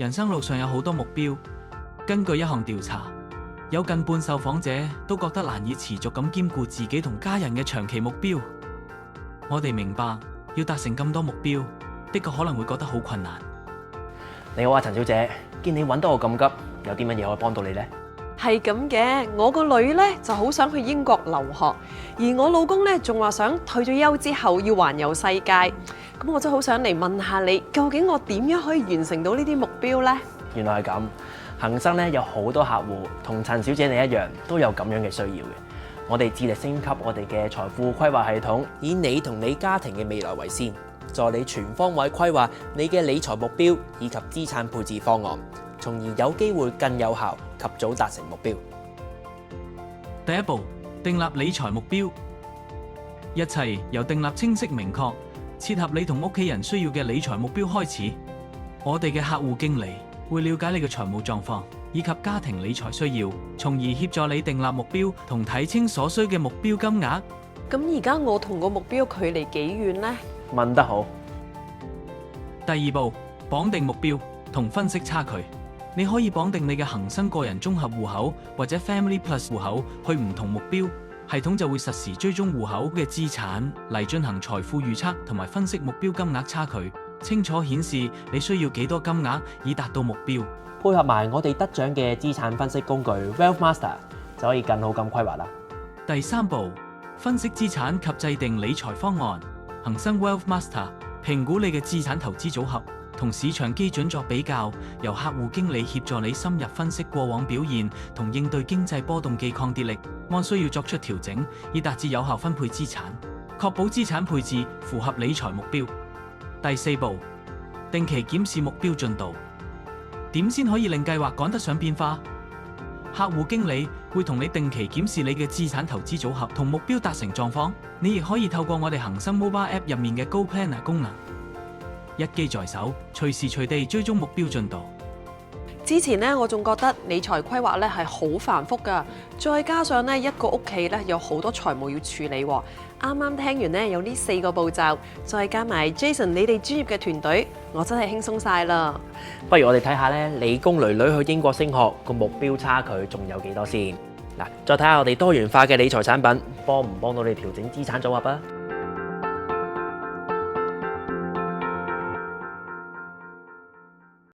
人生路上有好多目標。根據一項調查，有近半受訪者都覺得難以持續咁兼顧自己同家人嘅長期目標。我哋明白，要達成咁多目標，的確可能會覺得好困難。你好啊，陳小姐，見你揾得我咁急，有啲乜嘢可以幫到你呢？係咁嘅，我個女呢就好想去英國留學，而我老公呢仲話想退咗休之後要環遊世界。咁我真係好想嚟問下你，究竟我點樣可以完成到呢啲目標呢？原來係咁，恒生咧有好多客戶同陳小姐你一樣，都有咁樣嘅需要嘅。我哋致力升級我哋嘅財富規劃系統，以你同你家庭嘅未來為先，助你全方位規劃你嘅理財目標以及資產配置方案，從而有機會更有效及早達成目標。第一步，訂立理財目標。一切由訂立清晰明確、切合你同屋企人需要嘅理財目標開始。我哋嘅客戶經理會了解你嘅財務狀況以及家庭理財需要，從而協助你訂立目標同睇清所需嘅目標金額。咁而家我同個目標距離幾遠呢？問得好。第二步，綁定目標同分析差距。你可以綁定你嘅恒生個人綜合戶口或者 Family Plus 戶口去唔同目標，系統就會實時追蹤戶口嘅資產嚟進行財富預測同埋分析目標金額差距，清楚顯示你需要幾多金額以達到目標。配合埋我哋得獎嘅資產分析工具 Wealth Master， 就可以更好咁規劃啦。第三步，分析資產及制定理財方案。恒生 Wealth Master 評估你嘅資產投資組合，同市場基準作比較，由客戶經理協助你深入分析過往表現同應對經濟波動嘅抗跌力，按需要作出調整，以達至有效分配資產，確保資產配置符合理財目標。第四步，定期檢視目標進度。點先可以令計劃趕得上變化？客戶經理會同你定期檢視你嘅資產投資組合同目標達成狀況。你亦可以透過我哋恒生 Mobile App 入面嘅 Go Planner 功能，一機在手，隨時隨地追蹤目標進度。之前呢，我仲覺得理財規劃咧係好繁複㗎，再加上呢一個屋企咧有好多財務要處理。啱啱聽完呢有呢4個步驟，再加埋 Jason 你哋專業嘅團隊，我真係輕鬆晒啦。不如我哋睇下咧，你供囡囡去英國升學個目標差距仲有幾多先？嗱，再睇下我哋多元化嘅理財產品，幫唔幫到你調整資產組合啊？